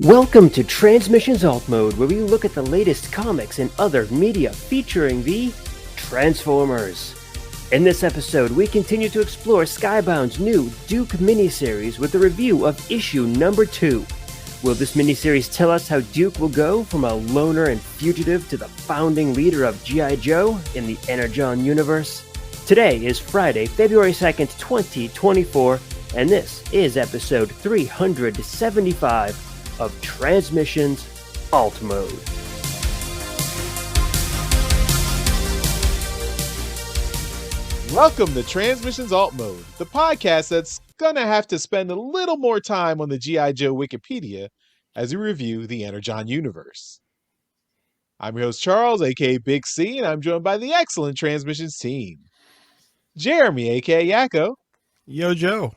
Welcome to Transmissions Alt Mode, where we look at the latest comics and other media featuring the Transformers. In this episode, we continue to explore Skybound's new Duke miniseries with a review of issue number 2. Will this miniseries tell us how Duke will go from a loner and fugitive to the founding leader of G.I. Joe in the Energon Universe? Today is Friday, February 2nd, 2024, and this is episode 375 of Transmissions Alt Mode. Welcome to Transmissions Alt Mode, the podcast that's gonna have to spend a little more time on the G.I. Joe Wikipedia as we review the Energon Universe. I'm your host Charles, aka Big C, and I'm joined by the excellent Transmissions team. Jeremy, aka Yakko. Yo, Joe.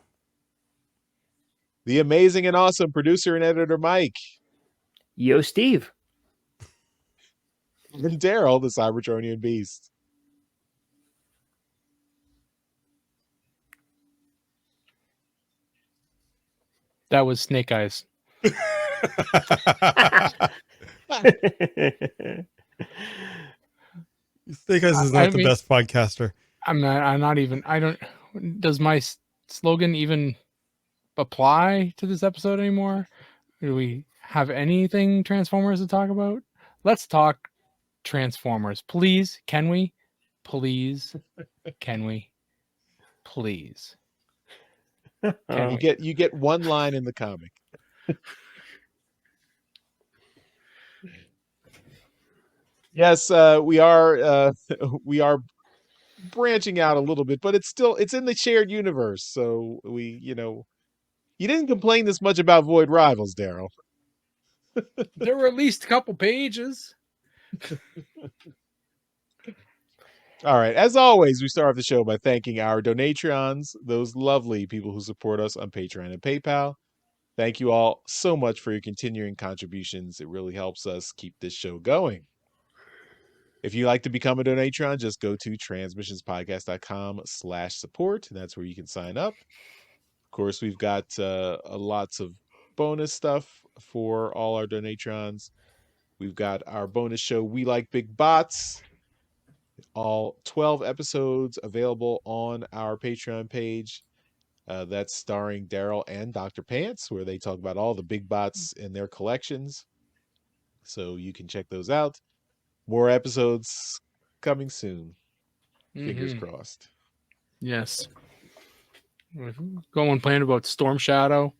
The amazing and awesome producer and editor Mike. Yo, Steve. And Daryl, the Cybertronian Beast. That was Snake Eyes. Snake Eyes is not the best podcaster. I'm not even. Does my slogan even apply to this episode anymore? Do we have anything Transformers to talk about? Let's talk Transformers, please. Can we? Please. Can we? Please. You get one line in the comic. Yes, we are branching out a little bit, but it's in the shared universe. So you didn't complain this much about Void Rivals, Daryl. There were at least a couple pages. All right. As always, we start off the show by thanking our Donatrons, those lovely people who support us on Patreon and PayPal. Thank you all so much for your continuing contributions. It really helps us keep this show going. If you'd like to become a Donatron, just go to transmissionspodcast.com/support. That's where you can sign up. Of course, we've got lots of bonus stuff for all our Donatrons. We've got our bonus show, We Like Big Bots. All 12 episodes available on our Patreon page. That's starring Daryl and Dr. Pants, where they talk about all the big bots in their collections. So you can check those out. More episodes coming soon. Fingers crossed. Yes. Going playing about Storm Shadow,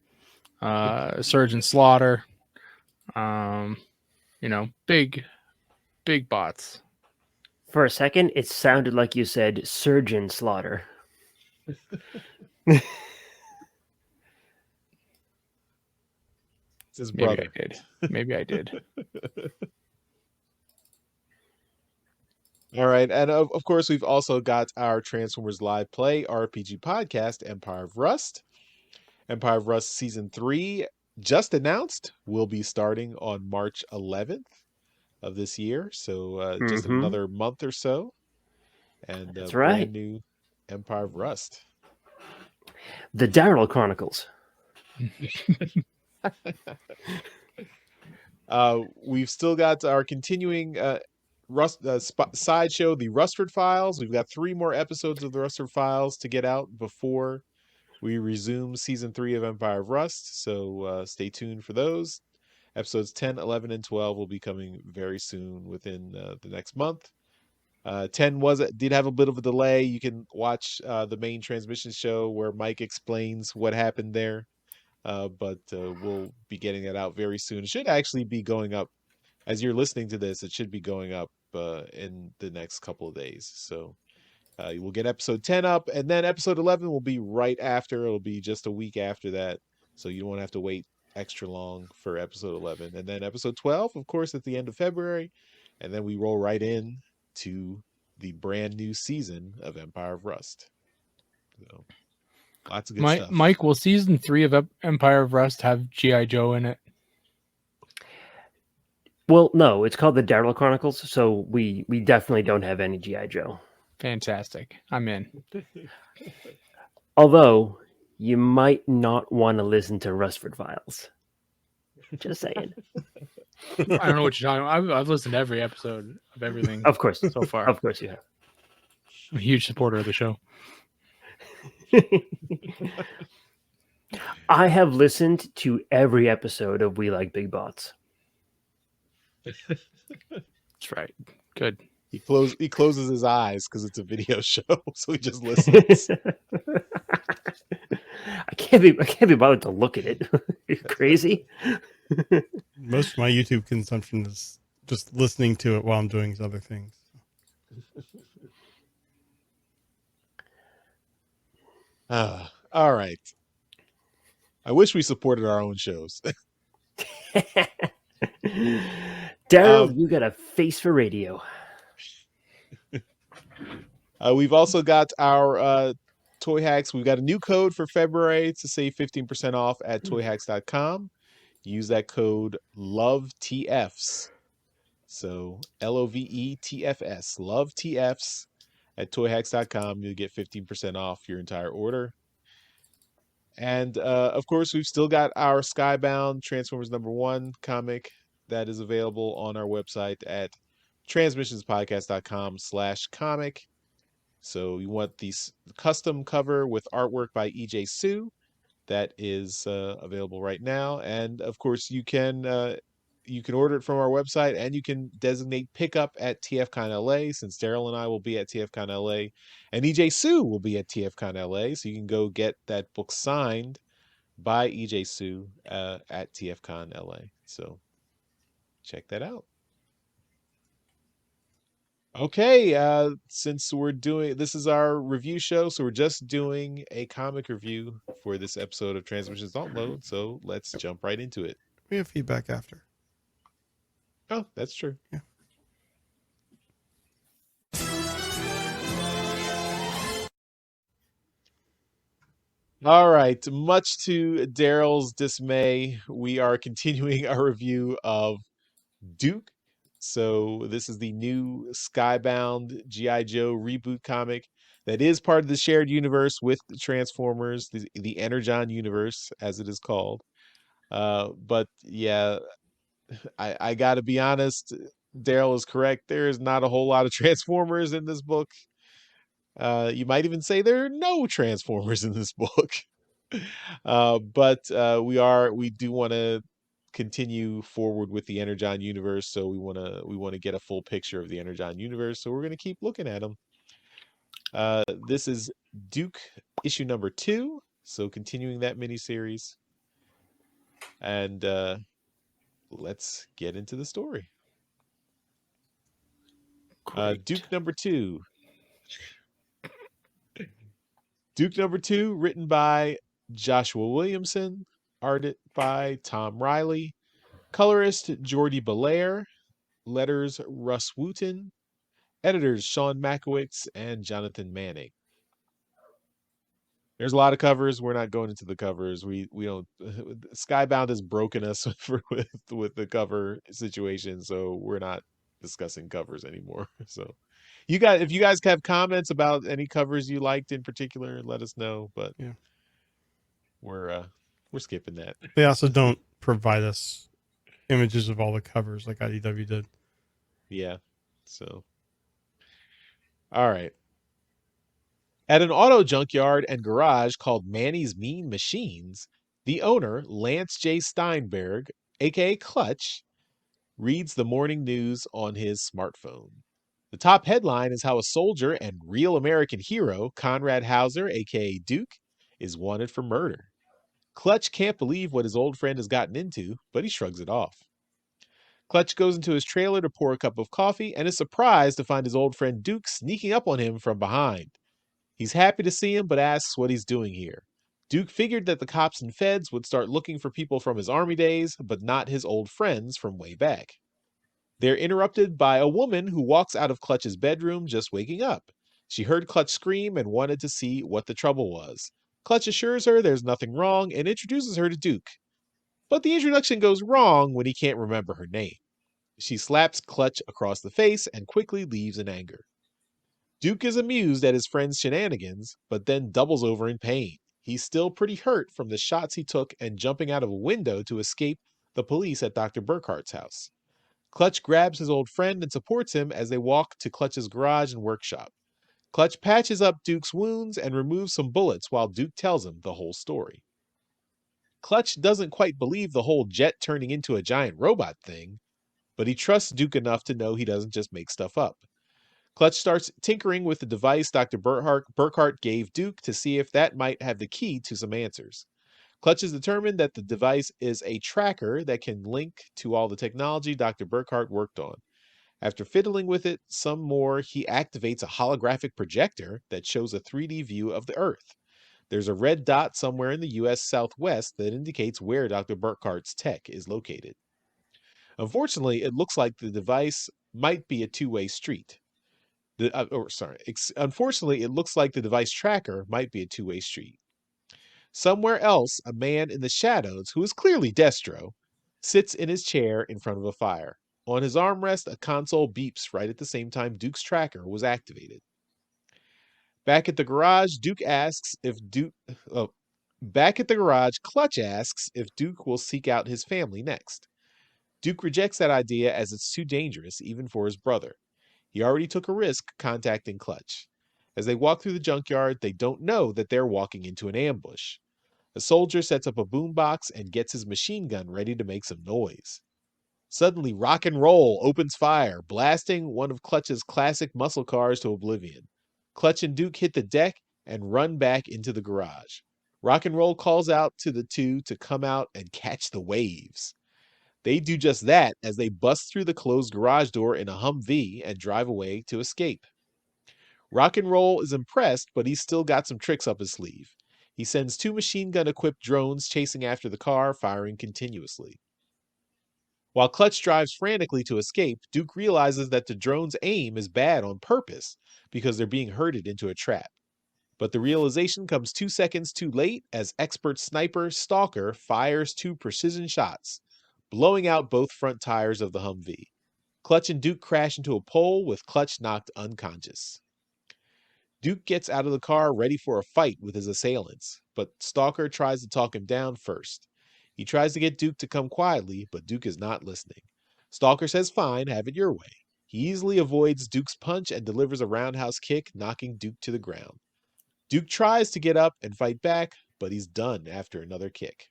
Surge and Slaughter. Big bots. For a second, it sounded like you said Surgeon Slaughter. It's his brother. Maybe I did. All right. And of course, we've also got our Transformers Live Play RPG podcast, Empire of Rust. Empire of Rust Season 3, just announced, will be starting on March 11th of this year. So just another month or so. And that's right. Brand new Empire of Rust. The Daryl Chronicles. We've still got our continuing sideshow, the Rustford Files. We've got 3 more episodes of the Rustford Files to get out before we resume Season 3 of Empire of Rust. So stay tuned for those. Episodes 10, 11, and 12 will be coming very soon within the next month. 10 did have a bit of a delay. You can watch the main transmission show where Mike explains what happened there. But we'll be getting that out very soon. It should actually be going up as you're listening to this. It should be going up in the next couple of days. So you will get episode 10 up, and then episode 11 will be right after. It'll be just a week after that. So you won't have to wait extra long for episode 11. And then episode 12, of course, at the end of February. And then we roll right in to the brand new season of Empire of Rust. So lots of good stuff. Mike, will Season 3 of Empire of Rust have G.I. Joe in it? Well, no, it's called the Daryl Chronicles, so we definitely don't have any G.I. Joe. Fantastic. I'm in. Although, you might not want to listen to Rustford Files. Just saying. I don't know what you're talking about. I've listened to every episode of everything. Of course. So far. Of course you have. I'm a huge supporter of the show. I have listened to every episode of We Like Big Bots. That's right. Good. He closes his eyes because it's a video show, so he just listens. I can't be bothered to look at it. You're crazy. Most of my YouTube consumption is just listening to it while I'm doing other things. All right. I wish we supported our own shows. Daryl, you got a face for radio. We've also got our Toy Hacks. We've got a new code for February to save 15% off at toyhacks.com. Use that code LOVETFs. So LOVETFS, LOVETFs at toyhacks.com. You'll get 15% off your entire order. And of course, we've still got our Skybound Transformers #1 comic that is available on our website at transmissionspodcast.com/comic. So you want the custom cover with artwork by EJ Sue. That is available right now. And of course, you can order it from our website, and you can designate pickup at TFCon LA, since Daryl and I will be at TFCon LA, and EJ Sue will be at TFCon LA. So you can go get that book signed by EJ Sue at TFCon LA. So check that out. Okay, since this is our review show, so we're just doing a comic review for this episode of Transmissions Don't Load. So let's jump right into it. We have feedback after. Oh, that's true. Yeah. All right. Much to Daryl's dismay, we are continuing our review of Duke. So this is the new Skybound G.I. Joe reboot comic that is part of the shared universe with the Transformers, the Energon Universe, as it is called. But yeah, I got to be honest, Daryl is correct. There is not a whole lot of Transformers in this book. You might even say there are no Transformers in this book. But we do want to continue forward with the Energon Universe, so we want to get a full picture of the Energon Universe. So we're going to keep looking at them. This is Duke issue #2, so continuing that miniseries, and let's get into the story. Duke #2. Duke #2, written by Joshua Williamson, art by Tom Riley, colorist Jordi Belair, letters Russ Wooten, editors Sean Makowitz and Jonathan Manning. There's a lot of covers. We're not going into the covers. We don't. Skybound has broken us with the cover situation, so we're not discussing covers anymore. So, if you guys have comments about any covers you liked in particular, let us know. But yeah, we're skipping that. They also don't provide us images of all the covers like IDW did. Yeah. So, all right. At an auto junkyard and garage called Manny's Mean Machines, the owner, Lance J. Steinberg, aka Clutch, reads the morning news on his smartphone. The top headline is how a soldier and real American hero, Conrad Hauser, aka Duke, is wanted for murder. Clutch can't believe what his old friend has gotten into, but he shrugs it off. Clutch goes into his trailer to pour a cup of coffee and is surprised to find his old friend Duke sneaking up on him from behind. He's happy to see him, but asks what he's doing here. Duke figured that the cops and feds would start looking for people from his army days, but not his old friends from way back. They're interrupted by a woman who walks out of Clutch's bedroom just waking up. She heard Clutch scream and wanted to see what the trouble was. Clutch assures her there's nothing wrong and introduces her to Duke. But the introduction goes wrong when he can't remember her name. She slaps Clutch across the face and quickly leaves in anger. Duke is amused at his friend's shenanigans, but then doubles over in pain. He's still pretty hurt from the shots he took and jumping out of a window to escape the police at Dr. Burkhart's house. Clutch grabs his old friend and supports him as they walk to Clutch's garage and workshop. Clutch patches up Duke's wounds and removes some bullets while Duke tells him the whole story. Clutch doesn't quite believe the whole jet turning into a giant robot thing, but he trusts Duke enough to know he doesn't just make stuff up. Clutch starts tinkering with the device Dr. Burkhart gave Duke to see if that might have the key to some answers. Clutch is determined that the device is a tracker that can link to all the technology Dr. Burkhart worked on. After fiddling with it some more, he activates a holographic projector that shows a 3D view of the Earth. There's a red dot somewhere in the U.S. Southwest that indicates where Dr. Burkhart's tech is located. Unfortunately, it looks like the device might be a two-way street. Unfortunately, it looks like the device tracker might be a two-way street. Somewhere else, a man in the shadows, who is clearly Destro, sits in his chair in front of a fire. On his armrest, a console beeps right at the same time Duke's tracker was activated. Back at the garage, Clutch asks if Duke will seek out his family next. Duke rejects that idea as it's too dangerous, even for his brother. He already took a risk contacting Clutch. As they walk through the junkyard, they don't know that they're walking into an ambush. A soldier sets up a boombox and gets his machine gun ready to make some noise. Suddenly, Rock and Roll opens fire, blasting one of Clutch's classic muscle cars to oblivion. Clutch and Duke hit the deck and run back into the garage. Rock and Roll calls out to the two to come out and catch the waves. They do just that as they bust through the closed garage door in a Humvee and drive away to escape. Rock and Roll is impressed, but he's still got some tricks up his sleeve. He sends 2 machine gun-equipped drones chasing after the car, firing continuously. While Clutch drives frantically to escape, Duke realizes that the drone's aim is bad on purpose because they're being herded into a trap. But the realization comes 2 seconds too late as expert sniper Stalker fires 2 precision shots, blowing out both front tires of the Humvee. Clutch and Duke crash into a pole with Clutch knocked unconscious. Duke gets out of the car ready for a fight with his assailants, but Stalker tries to talk him down first. He tries to get Duke to come quietly, but Duke is not listening. Stalker says fine, have it your way. He easily avoids Duke's punch and delivers a roundhouse kick, knocking Duke to the ground. Duke tries to get up and fight back, but he's done after another kick.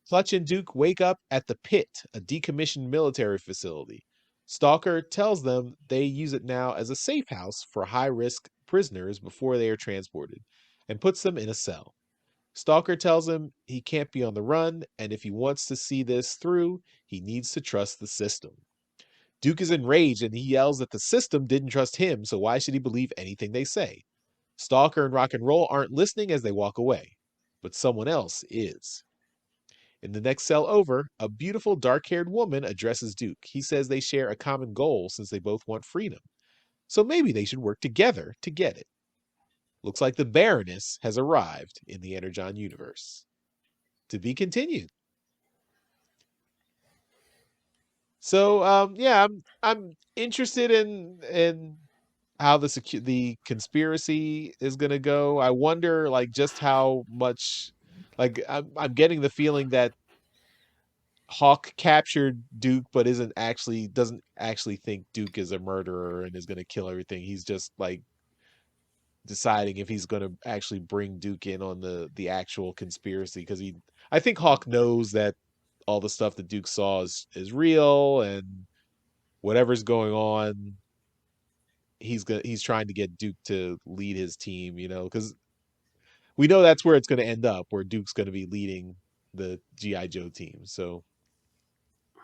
Clutch and Duke wake up at the Pit, a decommissioned military facility. Stalker tells them they use it now as a safe house for high-risk prisoners before they are transported, and puts them in a cell. Stalker tells him he can't be on the run, and if he wants to see this through, he needs to trust the system. Duke is enraged and he yells that the system didn't trust him, so why should he believe anything they say? Stalker and Rock and Roll aren't listening as they walk away, but someone else is. In the next cell over, a beautiful dark-haired woman addresses Duke. He says they share a common goal since they both want freedom. So maybe they should work together to get it. Looks like the Baroness has arrived in the Energon Universe. To be continued. So, I'm interested in how the conspiracy is going to go. I wonder, like, just how much, like, I'm getting the feeling that Hawk captured Duke, but doesn't actually think Duke is a murderer and is going to kill everything. He's just like deciding if he's going to actually bring Duke in on the actual conspiracy, because I think Hawk knows that all the stuff that Duke saw is real, and whatever's going on, he's trying to get Duke to lead his team, because we know that's where it's going to end up, where Duke's going to be leading the G.I. Joe team. So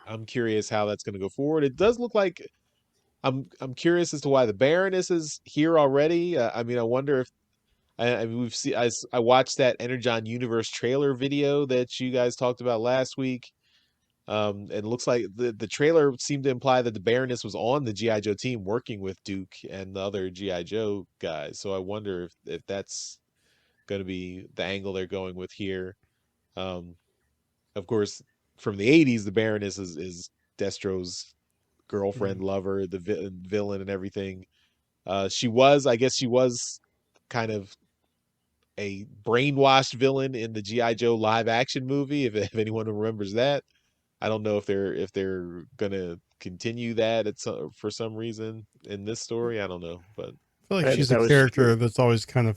I'm curious how that's going to go forward. It does look like I'm curious as to why the Baroness is here already. I wonder if I watched that Energon Universe trailer video that you guys talked about last week. And it looks like the trailer seemed to imply that the Baroness was on the G.I. Joe team working with Duke and the other G.I. Joe guys. So I wonder if that's going to be the angle they're going with here. Of course, from the 80s, the Baroness is Destro's girlfriend, lover, the villain and everything. I guess she was kind of a brainwashed villain in the GI Joe live action movie. If anyone remembers that, I don't know if they're gonna continue that for some reason in this story. I don't know, but I feel like Right, she's a that was character that's always kind of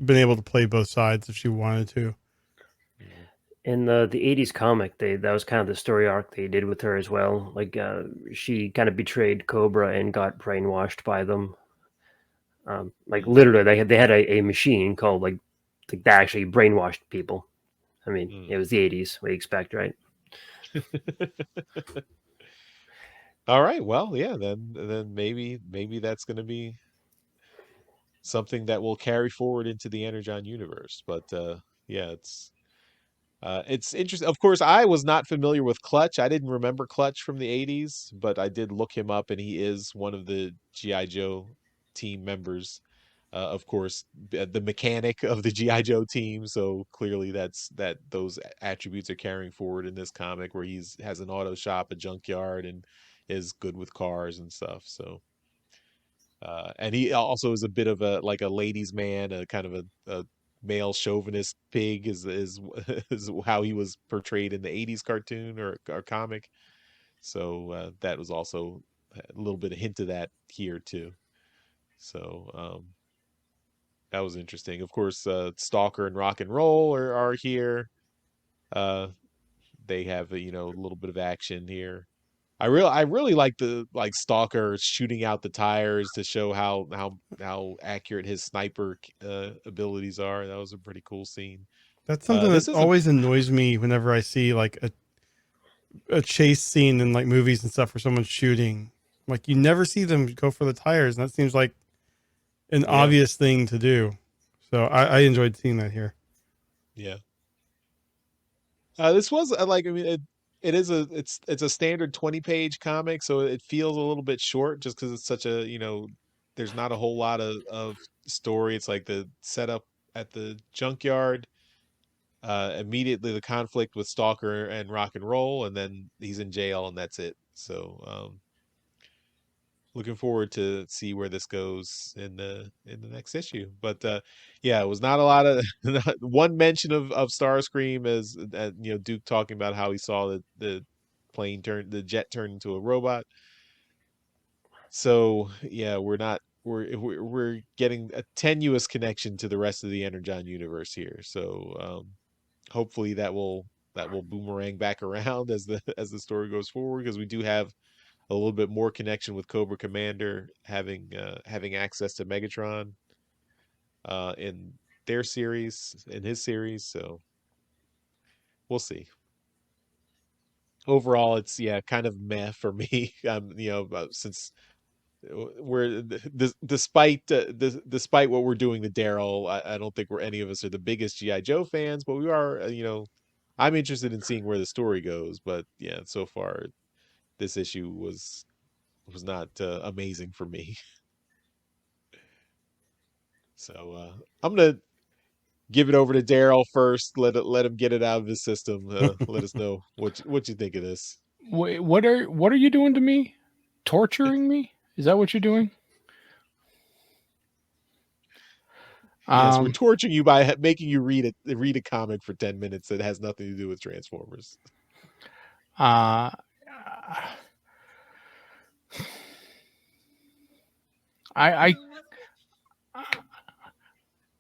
been able to play both sides if she wanted to. mm, in the '80s comic. That was kind of the story arc they did with her as well. Like she kind of betrayed Cobra and got brainwashed by them. Like mm, literally, they had a machine called like that actually brainwashed people. I mean, mm. it was the '80s. What do you expect, right? All right, well, yeah, then maybe that's going to be something that will carry forward into the Energon universe. But yeah, it's interesting. Of course, I was not familiar with Clutch. I didn't remember Clutch from the '80s, but I did look him up, and he is one of the GI Joe team members. Of course, the mechanic of the GI Joe team. So clearly, those attributes are carrying forward in this comic, where he's has an auto shop, a junkyard, and is good with cars and stuff. So and he also is a bit of a like a ladies' man, a kind of a male chauvinist pig is how he was portrayed in the '80s cartoon or comic. So that was also a little bit of hint of that here too. So that was interesting. Of course, Stalker and Rock and Roll are here. Uh, they have a little bit of action here. I really like the Stalker shooting out the tires to show how accurate his sniper abilities are. That was a pretty cool scene. That's something This that isn't always annoys me whenever I see like a chase scene in like movies and stuff where someone's shooting. Like you never see them go for the tires, and that seems like an yeah, obvious thing to do. So I enjoyed seeing that here. yeah. This was I mean it's a standard 20-page comic, so it feels a little bit short just because it's such a there's not a whole lot of story. It's like the setup at the junkyard, immediately the conflict with Stalker and Rock and Roll, and then he's in jail, and that's it. So, looking forward to see where this goes in the next issue. But yeah, it was not a lot of one mention of Starscream as Duke talking about how he saw the jet turn into a robot. So yeah, we're getting a tenuous connection to the rest of the Energon universe here. So hopefully that will boomerang back around as the story goes forward, because we do have a little bit more connection with Cobra Commander having access to Megatron in his series. So we'll see. Overall, it's kind of meh for me. Since despite what we're doing to Daryl, I don't think any of us are the biggest GI Joe fans, but we are. I'm interested in seeing where the story goes. But yeah, so far this issue was not amazing for me. So I'm gonna give it over to Daryl first. Let him get it out of his system. Let us know what you think of this. Wait, what are you doing to me? Torturing me? Is that what you're doing? Yes, we're torturing you by making you read a comic for 10 minutes that has nothing to do with Transformers. Uh, I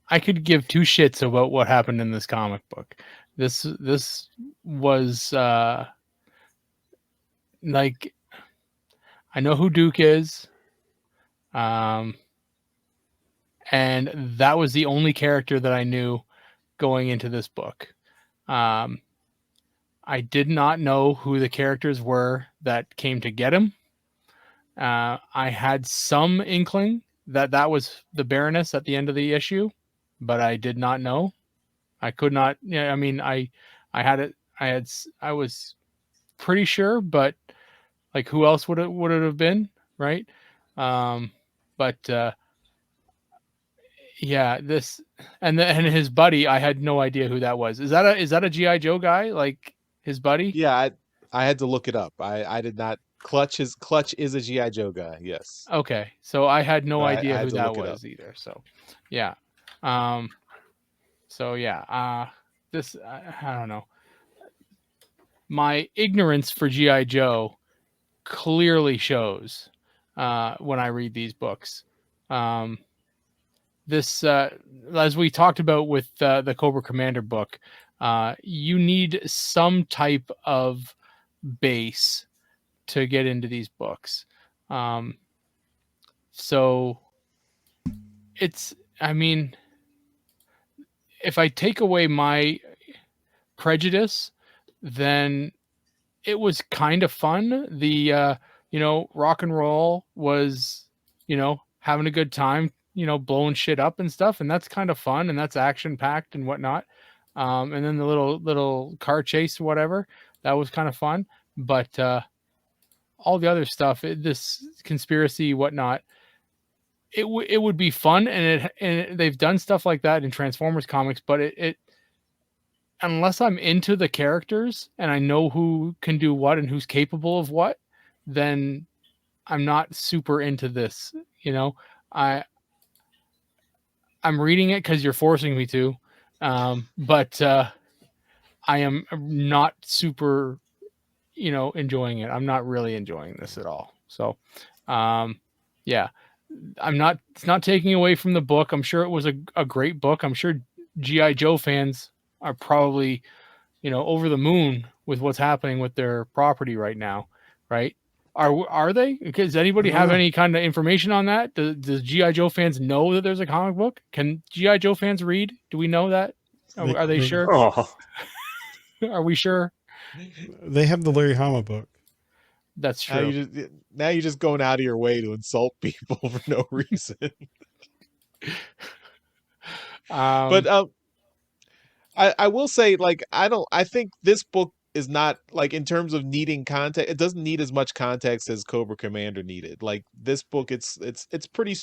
I could give two shits about what happened in this comic book. This was like, I know who Duke is, and that was the only character that I knew going into this book. Um, I did not know who the characters were that came to get him. I had some inkling that was the Baroness at the end of the issue, but I did not know. I could not. Yeah, I mean, I had it. I was pretty sure, but like, who else would it have been, right? Um, but yeah, this and his buddy, I had no idea who that was. Is that a GI Joe guy, like his buddy? Yeah, I had to look it up. I did not. Clutch is a GI Joe guy. Yes, Okay, so I had no but idea I had who to that look it up. was either. So, yeah. Um, So yeah, this I don't know. My ignorance for GI Joe clearly shows when I read these books. This, as we talked about with the Cobra Commander book, you need some type of base to get into these books. So it's, I mean, if I take away my prejudice, then it was kind of fun. The rock and roll was, having a good time, blowing shit up and stuff, and that's kind of fun and that's action packed and whatnot. And then the little car chase, whatever, that was kind of fun. But all the other stuff, this conspiracy, whatnot, it would be fun, and they've done stuff like that in Transformers comics, but it unless I'm into the characters and I know who can do what and who's capable of what, then I'm not super into this. I'm reading it because you're forcing me to, but I am not super, enjoying it. I'm not really enjoying this at all. So, yeah, it's not taking away from the book. I'm sure it was a great book. I'm sure GI Joe fans are probably, over the moon with what's happening with their property right now, right? Are they? Does anybody have any kind of information on that? Does GI Joe fans know that there's a comic book? Can GI Joe fans read? Do we know that? Are they sure? Oh, Are we sure? They have the Larry Hama book. That's true. Now you're just going out of your way to insult people for no reason. But I will say, like, I think this book is not, like, in terms of needing context, it doesn't need as much context as Cobra Commander needed. Like, this book, it's a pretty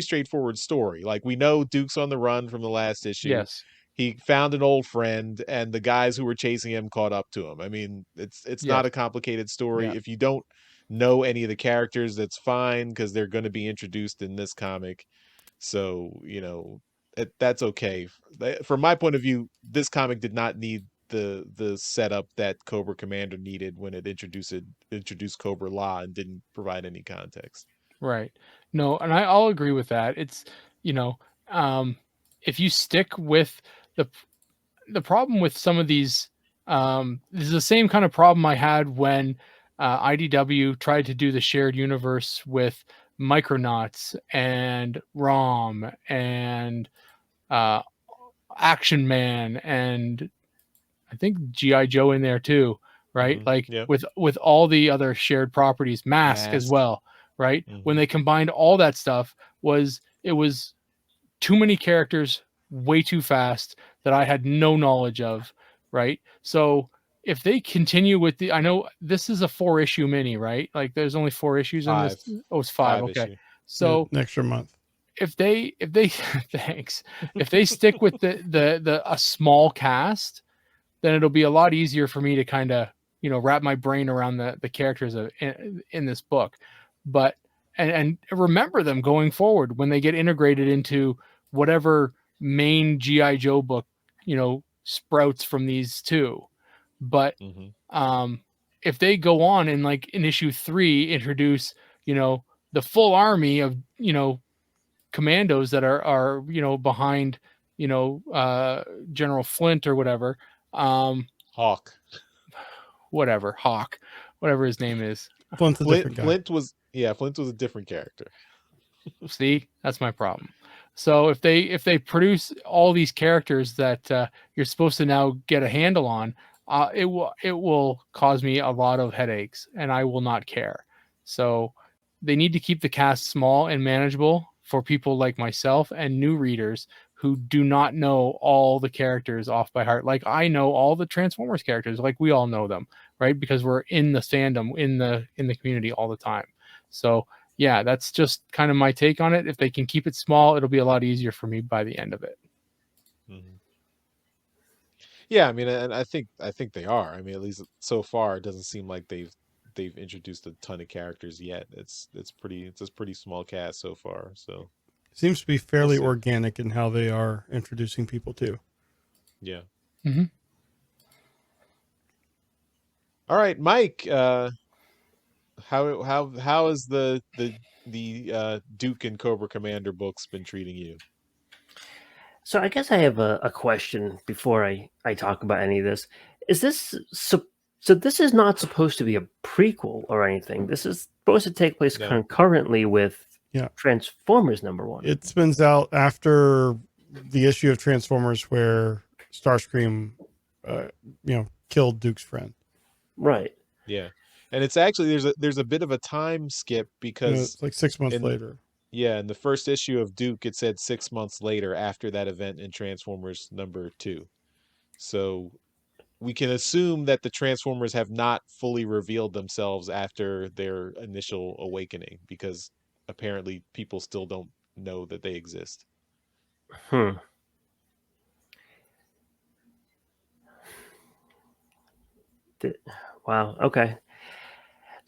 straightforward story. Like, we know Duke's on the run from the last issue. Yes. He found an old friend, and the guys who were chasing him caught up to him. I mean, it's not a complicated story. Yeah. If you don't know any of the characters, that's fine, because they're going to be introduced in this comic. So, that's okay. From my point of view, this comic did not need the setup that Cobra Commander needed when it introduced Cobra La and didn't provide any context. Right. No, and I'll agree with that. It's, if you stick with the problem with some of these, this is the same kind of problem I had when IDW tried to do the shared universe with Micronauts and ROM and Action Man, and I think GI Joe in there too, right? Mhm. Like Yeah. with all the other shared properties, Mask as well, right? Mhm. When they combined all that stuff, it was too many characters, way too fast, that I had no knowledge of, right? So if they continue with I know this is a 4-issue mini, right? Like there's only 4 issues in this. 5. Oh, it's 5. 5 Okay. issue. So an extra month. if they thanks, if they stick with the a small cast, then it'll be a lot easier for me to kind of, wrap my brain around the characters in this book. But and remember them going forward when they get integrated into whatever main GI Joe book, sprouts from these two. But if they go on and, like, in issue 3 introduce, the full army of, commandos that are behind, General Flint or whatever, Hawk. Hawk, whatever his name is. Flint's a different guy. Flint was a different character. See, that's my problem. So if they produce all these characters that you're supposed to now get a handle on, it will cause me a lot of headaches, and I will not care. So they need to keep the cast small and manageable for people like myself and new readers who do not know all the characters off by heart. Like, I know all the Transformers characters, like we all know them, right? Because we're in the fandom, in the community all the time. So yeah, that's just kind of my take on it. If they can keep it small, it'll be a lot easier for me by the end of it. Mm-hmm. Yeah, I mean, and I think they are. I mean, at least so far, it doesn't seem like they've introduced a ton of characters yet. It's a pretty small cast so far. So Seems to be fairly We'll see. organic in how they are introducing people too. Yeah. Mm-hmm. All right, Mike. How has the Duke and Cobra Commander books been treating you? So I guess I have a question before I talk about any of this. Is this so this is not supposed to be a prequel or anything. This is supposed to take place No. concurrently with Yeah. Transformers #1. It spins out after the issue of Transformers where Starscream, killed Duke's friend. Right. Yeah. And it's actually there's a bit of a time skip because It's like 6 months later. in the first issue of Duke it said 6 months later after that event in Transformers #2. So we can assume that the Transformers have not fully revealed themselves after their initial awakening because apparently people still don't know that they exist. Hmm. Wow. Okay.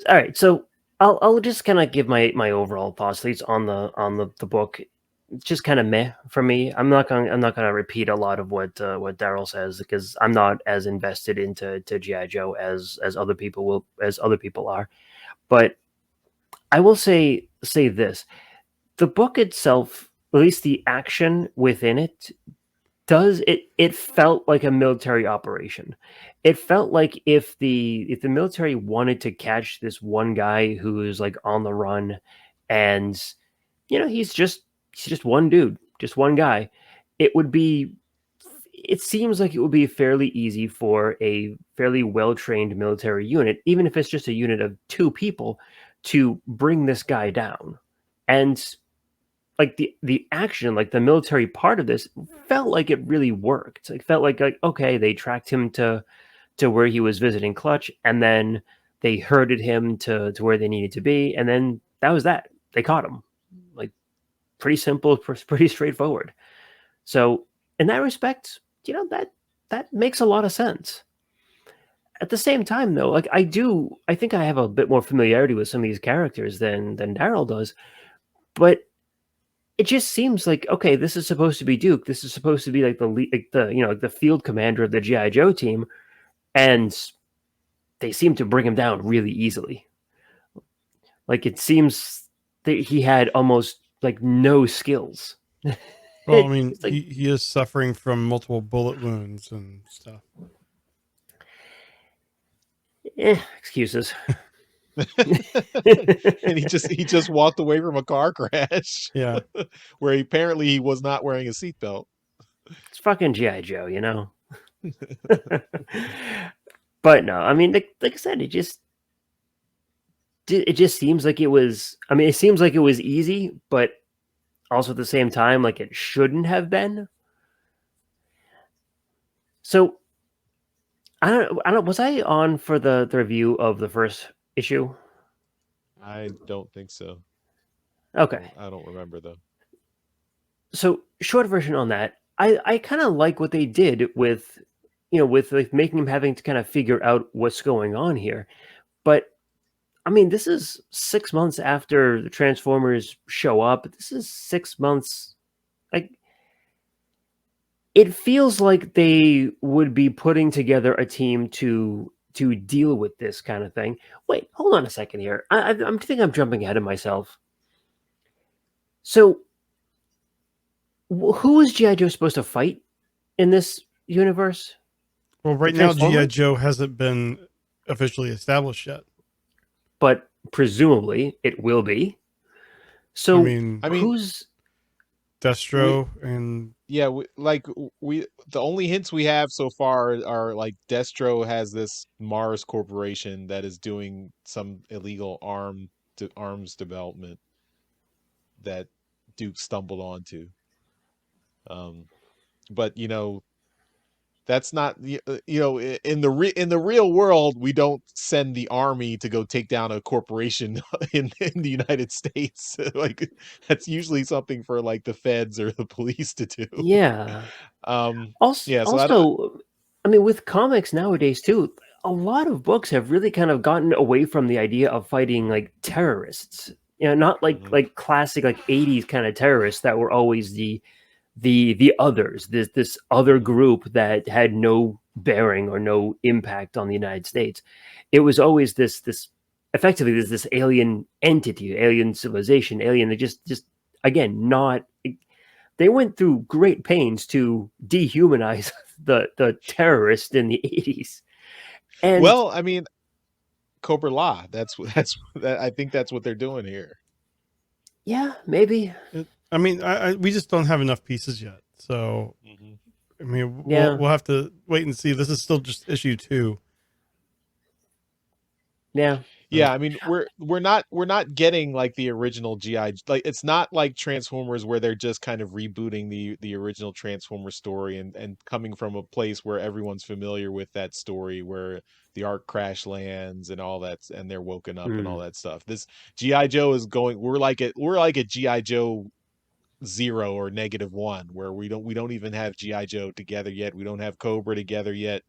All right. So I'll just kind of give my overall thoughts, at least on the book. It's just kind of meh for me. I'm not gonna repeat a lot of what Daryl says because I'm not as invested into GI Joe as other people are. But I will say this: the book itself, at least the action within it, it felt like a military operation. It felt like if the military wanted to catch this one guy who is like on the run, and he's just one dude, just one guy, it would be. It seems like it would be fairly easy for a fairly well trained military unit, even if it's just a unit of 2 people, to bring this guy down. And like the action, like the military part of this, felt like it really worked. It felt like okay, they tracked him to where he was visiting Clutch, and then they herded him to where they needed to be, and then that was that. They caught him. Like pretty simple, pretty straightforward. So in that respect, that makes a lot of sense. At the same time, though, like I think I have a bit more familiarity with some of these characters than Daryl does, but it just seems like okay, this is supposed to be Duke. This is supposed to be like the field commander of the GI Joe team, and they seem to bring him down really easily. Like it seems that he had almost like no skills. Well, I mean, Like, he is suffering from multiple bullet wounds and stuff. Excuses. And he just walked away from a car crash. Yeah. Where apparently he was not wearing a seatbelt. It's fucking GI Joe, you know. But no, I mean, like I said, it just seems like it was. I mean, it seems like it was easy, but also at the same time, like it shouldn't have been. So I don't. Was I on for the review of the first issue? I don't think so. Okay. I don't remember though. So short version on that, I kind of like what they did with, with like making him having to kind of figure out what's going on here. But I mean, this is 6 months after the Transformers show up. This is 6 months. Like, it feels like they would be putting together a team to deal with this kind of thing. Wait, hold on a second here. I think I'm jumping ahead of myself. So, who is GI Joe supposed to fight in this universe? Well, right now, GI Joe hasn't been officially established yet. But presumably it will be. So I mean, who's Destro and the only hints we have so far are like Destro has this Mars corporation that is doing some illegal arms development that Duke stumbled onto. But that's not in the real world we don't send the army to go take down a corporation in the United States. Like that's usually something for like the feds or the police to do. Yeah. So also, I mean, with comics nowadays too, a lot of books have really kind of gotten away from the idea of fighting like terrorists. Not like classic like 80s kind of terrorists that were always the the others, this other group that had no bearing or no impact on the United States. It was always this effectively this alien entity, alien civilization, alien that just again not. They went through great pains to dehumanize the terrorist in the 80s. And Well, I mean, Cobra La. That's that. I think that's what they're doing here. yeah, maybe. I mean, we just don't have enough pieces yet. So, Mm-hmm. I mean, Yeah. we'll have to wait and see. This is still just issue 2. Yeah. Yeah, I mean we're not getting like the original GI, like it's not like Transformers where they're just kind of rebooting the original Transformer story and coming from a place where everyone's familiar with that story where the Ark crash lands and all that and they're woken up and all that stuff. This GI Joe is going we're like a GI Joe 0 or -1 where we don't even have GI Joe together yet. We don't have Cobra together yet.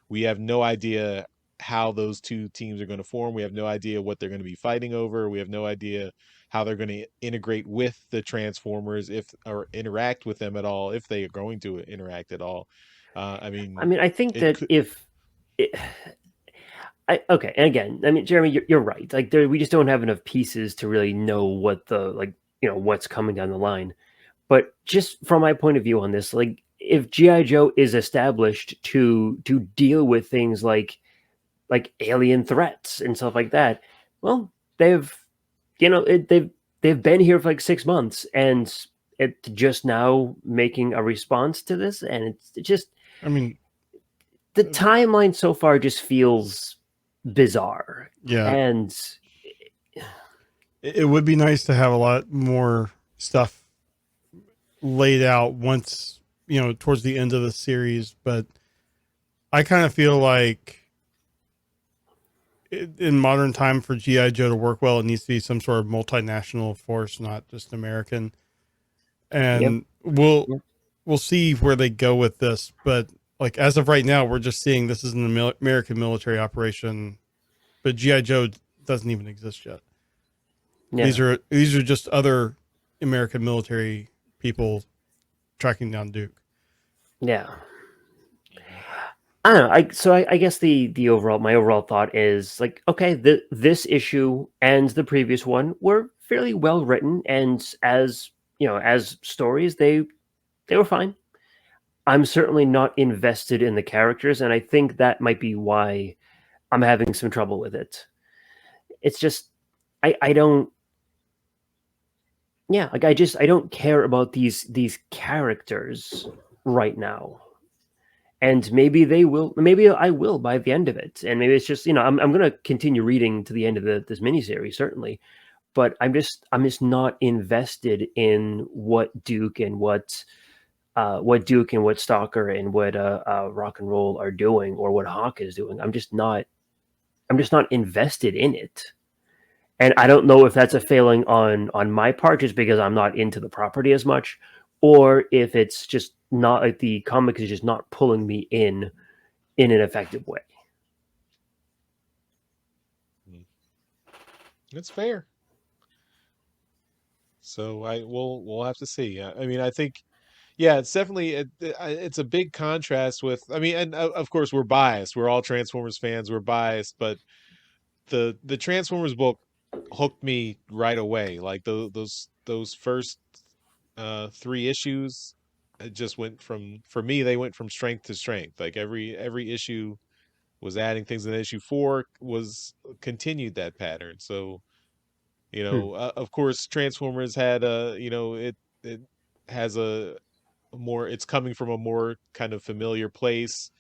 We have no idea how those two teams are going to form. We have no idea what they're going to be fighting over. We have no idea how they're going to integrate with the Transformers if or interact with them at all, if they are going to interact at all. I mean, I think it that could. if okay, and again, I mean, Jeremy, you're right. Like, we just don't have enough pieces to really know what the what's coming down the line. But just from my point of view on this, like, if GI Joe is established to deal with things like alien threats and stuff like that, well, they've they've been here for like 6 months, and it just now making a response to this, and it's just. I mean, The timeline so far just feels bizarre. yeah, And it would be nice to have a lot more stuff laid out once, towards the end of the series. But I kind of feel like in modern time for GI Joe to work well, it needs to be some sort of multinational force, not just American. And we'll see where they go with this. But like as of right now, we're just seeing this is an American military operation, but GI Joe doesn't even exist yet. yeah. These are just other American military people tracking down Duke. Yeah. I don't know. I guess the my overall thought is like, okay, this issue and the previous one were fairly well written, and as as stories, they were fine. I'm certainly not invested in the characters, and I think that might be why I'm having some trouble with it. It's just I don't. Yeah, like, I don't care about these characters right now. And maybe maybe I will by the end of it. And maybe it's just, I'm going to continue reading to the end of this miniseries, certainly. But I'm just not invested in what Duke and what Stalker and what Rock and Roll are doing, or what Hawk is doing. I'm just not invested in it. And I don't know if that's a failing on my part, just because I'm not into the property as much, or if it's just not, like, the comic is just not pulling me in an effective way. It's fair. So we'll have to see. I mean, I think, yeah, it's definitely it's a big contrast with. I mean, and of course we're biased. We're all Transformers fans. We're biased, but the Transformers book hooked me right away. Like those first 3 issues, it just went from, for me, they went from strength to strength. Like every issue was adding things, and issue 4 was continued that pattern. So of course, Transformers had it has a more, it's coming from a more kind of familiar place.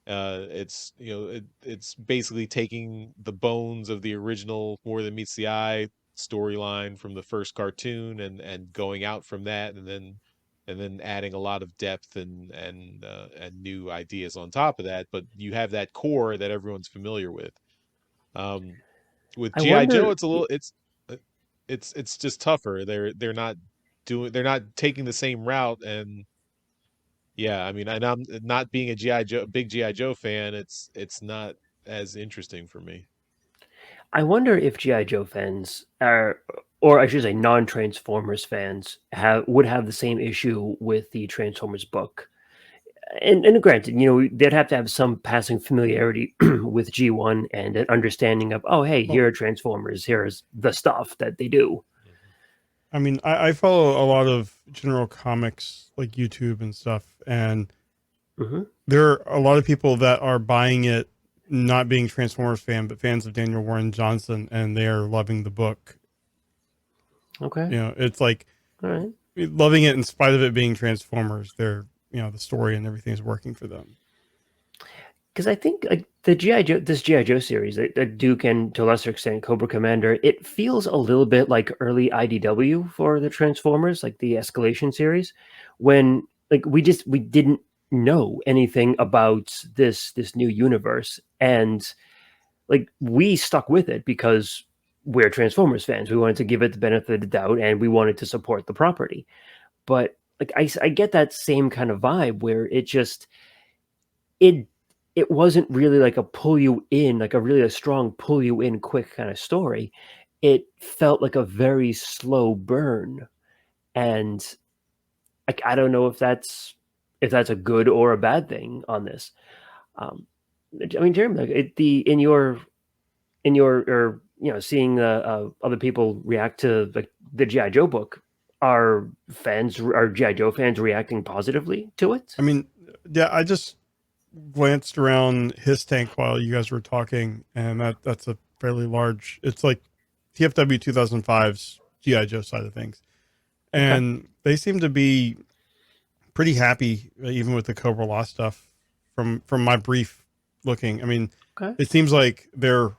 It's it's basically taking the bones of the original More Than Meets the Eye storyline from the first cartoon and going out from that, and then adding a lot of depth and new ideas on top of that. But you have that core that everyone's familiar with. With I GI Joe, wonder. it's a little it's just tougher. They're not taking the same route. And yeah, I mean, and I'm not being a GI Joe big GI Joe fan, it's not as interesting for me. I wonder if GI Joe fans are, or I should say, non-Transformers fans would have the same issue with the Transformers book. And granted, they'd have to have some passing familiarity with G1 and an understanding of, oh, hey, here are Transformers. Here's the stuff that they do. I mean, I follow a lot of general comics like YouTube and stuff, and there are a lot of people that are buying it, not being Transformers fan, but fans of Daniel Warren Johnson, and they are loving the book. Okay. It's like loving it in spite of it being Transformers. They're, the story and everything is working for them. Because I think the this GI Joe series, Duke and to a lesser extent Cobra Commander, it feels a little bit like early IDW for the Transformers, like the Escalation series, when we didn't know anything about this new universe, and we stuck with it because we're Transformers fans. We wanted to give it the benefit of the doubt, and we wanted to support the property. But I get that same kind of vibe where it wasn't really like a pull you in, like a strong pull you in quick kind of story. It felt like a very slow burn. And I don't know if that's a good or a bad thing on this. I mean, Jeremy, in your seeing other people react to the GI Joe book, are GI Joe fans reacting positively to it? I mean, yeah, I just glanced around his tank while you guys were talking, and that's a fairly large. It's like TFW 2005's GI Joe side of things, and they seem to be pretty happy, even with the Cobra Law stuff. From my brief looking, I mean, it seems like they're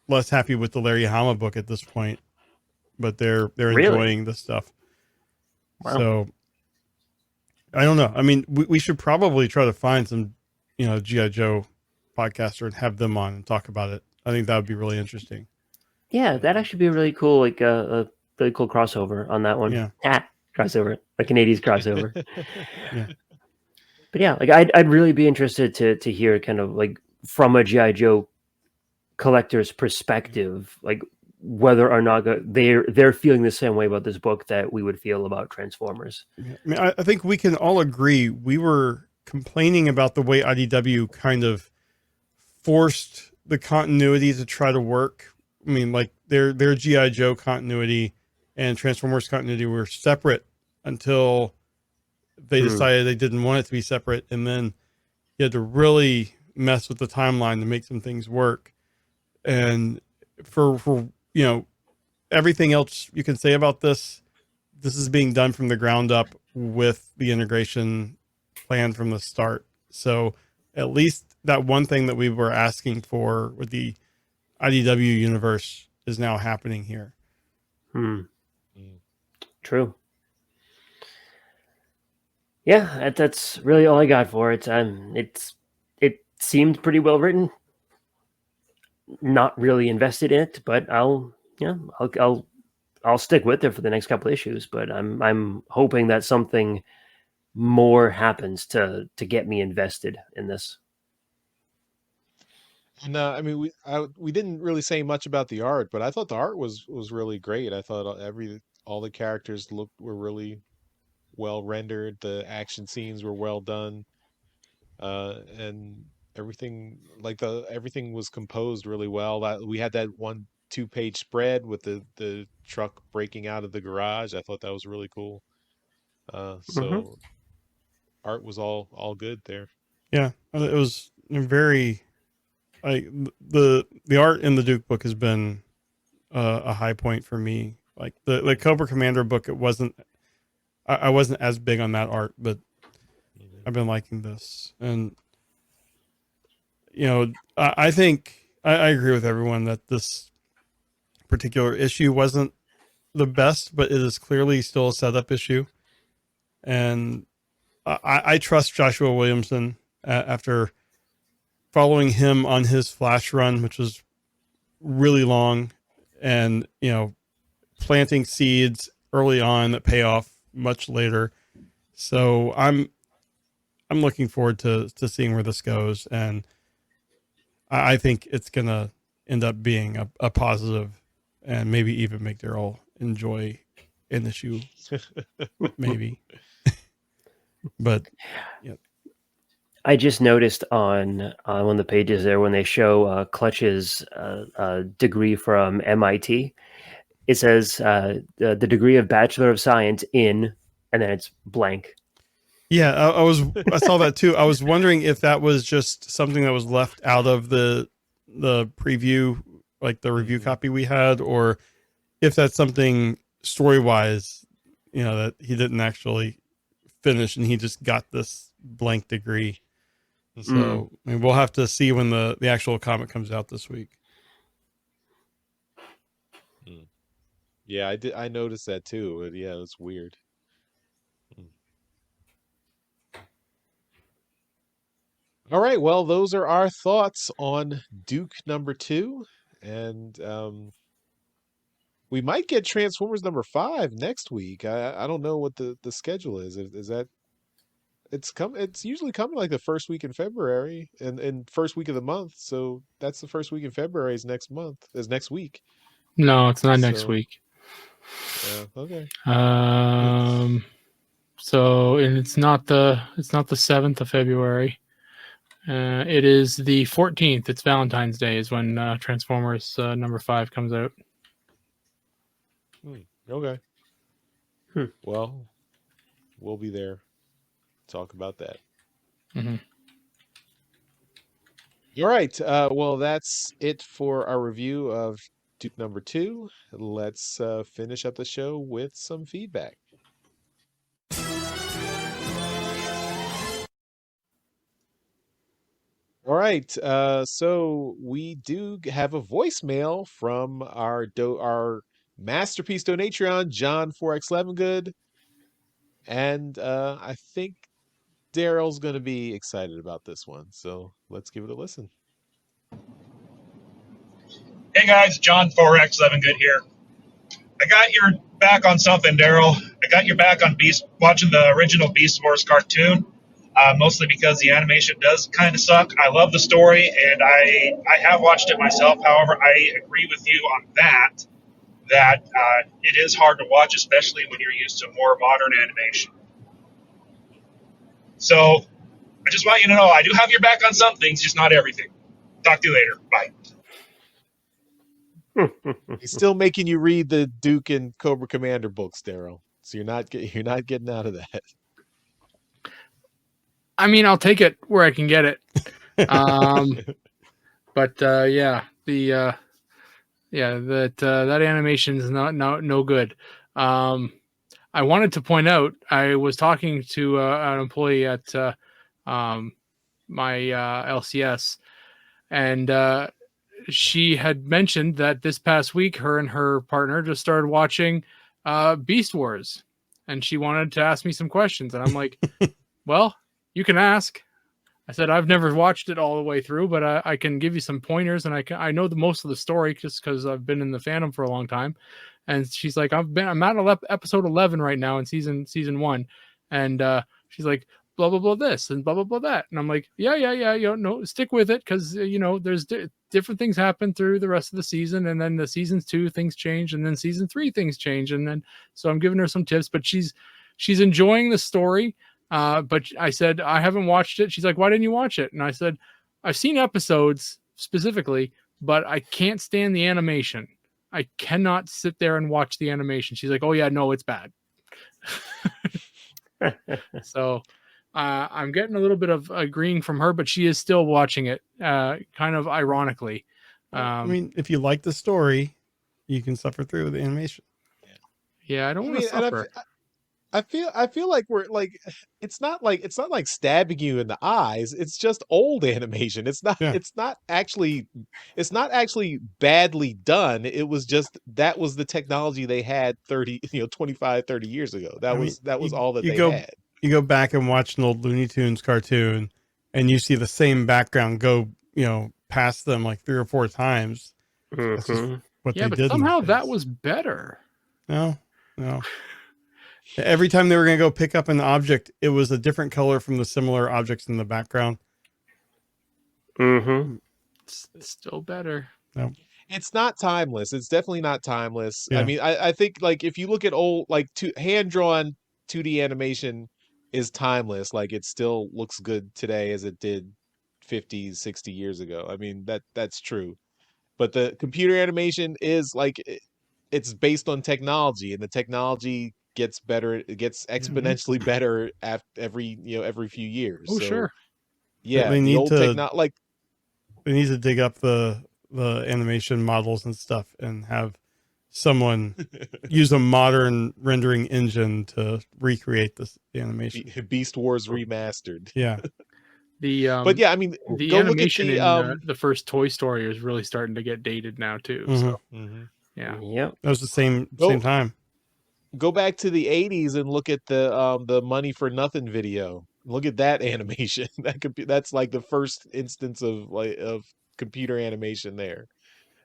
less happy with the Larry Hama book at this point, but they're enjoying the stuff. Wow. So I don't know. I mean, we should probably try to find some GI Joe podcaster and have them on and talk about it. I think that would be really interesting. Yeah, that'd actually be a really cool, a really cool crossover on that one. Yeah, crossover, like an 80s crossover. Yeah, but yeah, I'd really be interested to hear kind of from a GI Joe collector's perspective, whether or not they're feeling the same way about this book that we would feel about Transformers. Yeah. I mean, I think we can all agree we were complaining about the way IDW kind of forced the continuity to try to work. I mean, like their GI Joe continuity and Transformers continuity were separate until they decided they didn't want it to be separate, and then you had to really mess with the timeline to make some things work. And for everything else you can say about this is being done from the ground up with the integration plan from the start. So at least that one thing that we were asking for with the IDW universe is now happening here. True. Yeah, that's really all I got for it. It seemed pretty well written. Not really invested in it, but I'll stick with it for the next couple issues. But I'm hoping that something more happens to get me invested in this. No, I mean we didn't really say much about the art, but I thought the art was really great. I thought all the characters were really well rendered. The action scenes were well done, and everything was composed really well. That we had that 1-2 page spread with the truck breaking out of the garage. I thought that was really cool. So art was all good there. Yeah, it was very the art in the Duke book has been a high point for me. Like the Cobra Commander book, I wasn't as big on that art, but I've been liking this. And I think I agree with everyone that this particular issue wasn't the best, but it is clearly still a setup issue. And I trust Joshua Williamson after following him on his Flash run, which was really long, and planting seeds early on that pay off much later. So I'm looking forward to seeing where this goes, and I think it's gonna end up being a positive, and maybe even make Daryl enjoy an issue, maybe. But yeah, I just noticed on one of the pages there when they show Clutch's degree from MIT, it says the degree of Bachelor of Science in, and then it's blank. yeah, I saw that too. I was wondering if that was just something that was left out of the preview, like the review copy we had, or if that's something story wise, that he didn't actually finish and he just got this blank degree. So I mean, we'll have to see when the actual comic comes out this week. Yeah, I noticed that too. Yeah, it's weird. All right, well, those are our thoughts on Duke #2, and we might get Transformers #5 next week. I don't know what the schedule is. Is that it's usually coming like the first week in February and first week of the month. So that's the first week in February is next week. No, it's not next week. Okay. So and it's not the 7th of February. It is the 14th. It's Valentine's Day is when Transformers #5 comes out. Okay. Well, we'll be there. Talk about that. All right. Well, that's it for our review of Duke #2. Let's finish up the show with some feedback. All right. So we do have a voicemail from our masterpiece donatron, John 4X Levengood. And I think Daryl's going to be excited about this one. So let's give it a listen. Hey guys, John 4X Levengood here. I got your back on something, Daryl. I got your back on watching the original Beast Wars cartoon. Mostly because the animation does kind of suck. I love the story, and I have watched it myself. However, I agree with you on that it is hard to watch, especially when you're used to more modern animation. So I just want you to know I do have your back on some things, just not everything. Talk to you later. Bye. He's still making you read the Duke and Cobra Commander books, Daryl. So you're not getting out of that. I mean, I'll take it where I can get it. But that animation is no good. I wanted to point out, I was talking to an employee at my LCS, and she had mentioned that this past week, her and her partner just started watching Beast Wars, and she wanted to ask me some questions, and I'm like, well, you can ask. I said, I've never watched it all the way through, but I can give you some pointers, and I know most of the story just because I've been in the fandom for a long time. And she's like, I'm at episode 11 right now in season 1, and she's like, blah blah blah this and blah blah blah that, and I'm like, yeah, no, stick with it because there's different things happen through the rest of the season, and then the seasons 2 things change, and then season 3 things change, and then so I'm giving her some tips, but she's enjoying the story. But I said, I haven't watched it. She's like, why didn't you watch it? And I said, I've seen episodes specifically, but I can't stand the animation. I cannot sit there and watch the animation. She's like, oh yeah, no, it's bad. So I'm getting a little bit of agreeing from her, but she is still watching it, kind of ironically. I mean, if you like the story, you can suffer through the animation. Yeah, I don't want to suffer. I feel like we're like it's not like stabbing you in the eyes. It's just old animation. It's not actually badly done. It was just that was the technology they had 25, 30 years ago. That was all that they had. You go back and watch an old Looney Tunes cartoon and you see the same background go, past them like 3 or 4 times. That's just what they did. But somehow that was better. No. Every time they were going to go pick up an object, it was a different color from the similar objects in the background. It's still better. No. It's not timeless. It's definitely not timeless. Yeah. I mean, I think like if you look at old like hand drawn 2D animation is timeless. Like it still looks good today as it did 50, 60 years ago. I mean, that's true. But the computer animation is like it's based on technology, and the technology gets better. It gets exponentially better every few years. Oh, So sure. yeah, They the need old to like they need to dig up the animation models and stuff and have someone use a modern rendering engine to recreate this animation. Beast Wars remastered. Yeah. But yeah, I mean, the go look at animation the in the first Toy Story is really starting to get dated now too. So yeah, Yep. That was the same Go- time. Go back to the 80s and look at the Money for Nothing video. Look at that animation. That's like the first instance of computer animation there.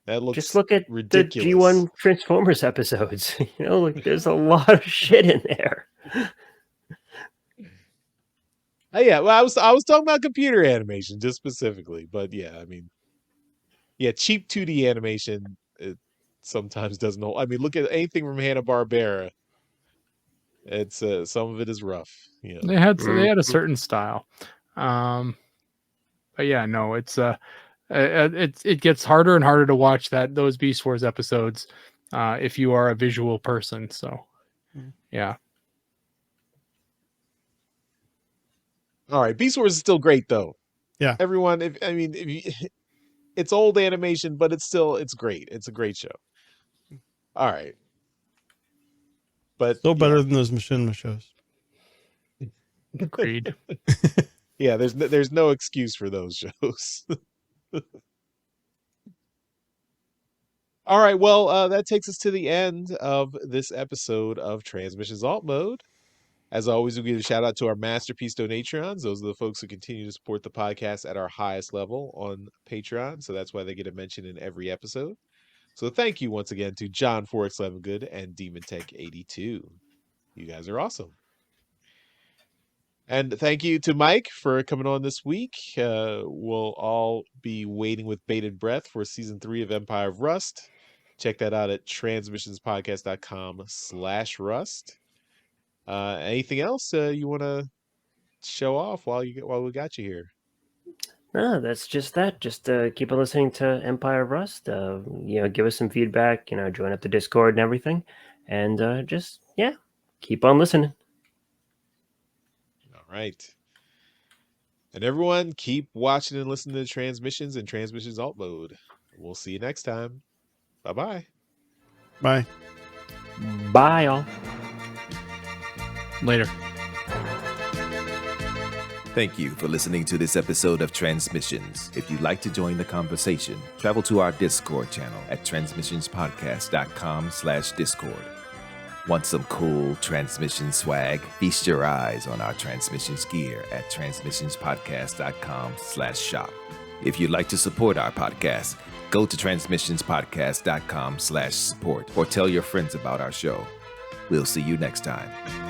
That looks Just look at ridiculous. the G1 Transformers episodes. Like there's a lot of shit in there. Yeah, well, I was talking about computer animation just specifically, but yeah, I mean, yeah, cheap 2D animation it sometimes doesn't hold. I mean, look at anything from Hanna-Barbera. It's some of it is rough, they had a certain style, but yeah, no, it gets harder and harder to watch those Beast Wars episodes if you are a visual person. So yeah. All right, Beast Wars is still great though. Yeah, everyone. It's old animation, but it's great. It's a great show. All right, but still better than those Machinima shows. Agreed. Yeah, there's no excuse for those shows. All right, well, that takes us to the end of this episode of Transmissions Alt Mode. As always, we give a shout out to our Masterpiece Donatrons. Those are the folks who continue to support the podcast at our highest level on Patreon. So that's why they get a mention in every episode. So thank you once again to John 4X11 Good and Demon Tech 82. You guys are awesome. And thank you to Mike for coming on this week. We'll all be waiting with bated breath for season 3 of Empire of Rust. Check that out at transmissionspodcast.com/rust. Anything else you want to show off while we got you here? No, that's just that. Just keep on listening to Empire of Rust. Give us some feedback. Join up the Discord and everything, and just keep on listening. All right, and everyone, keep watching and listening to Transmissions and Transmissions Alt Mode. We'll see you next time. Bye-bye. Bye. Bye, all. Later. Thank you for listening to this episode of Transmissions. If you'd like to join the conversation, travel to our Discord channel at transmissionspodcast.com/Discord. Want some cool transmission swag? Feast your eyes on our transmissions gear at transmissionspodcast.com/shop. If you'd like to support our podcast, go to transmissionspodcast.com/support or tell your friends about our show. We'll see you next time.